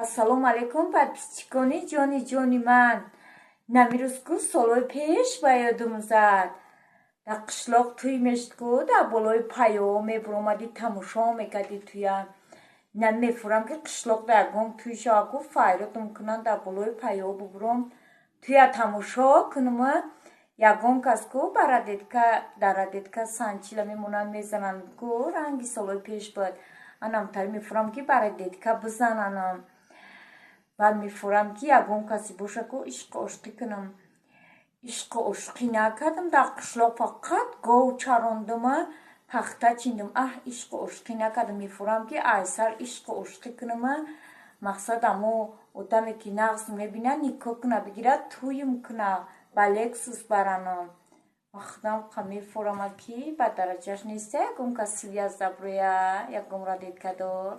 Ассалому алейкум, подписчикони ҷони ман. Намирӯз ку солҳои пеш ба ёдум зад. Дар қишлоқ тӯй мешуд ку дар болои пайо мебуромадӣ тамошо мекардӣ тӯя. Намефурам ки қишлоқ дар ягон тӯй шава ку файрод мекунам дар болои пайо бубуром тӯя тамошо кунам. Ягон кас ку дар радетка санчила мемонанд мезананд ку ранги солҳои пеш буд. Анамтар мефурам ки ба радетка бизананам. Баъд мефурам ки ягон касе боша ку ишқи ошқӣ кунам. Ишқи ошқӣ накардам, дар қишлоқ фақат гов чарондам, пахта чиндам. Ишқи ошқӣ накардам. Мефурам ки айсар ишқи ошқӣ кунам. Мақсад амо одаме ки нағз мебинад никоҳ куна бигирад тӯйм куна ба лексус баранам. Вақтам мефурам ки ба дараҷаш неста ягон кас связда буроя ягон радеткадор.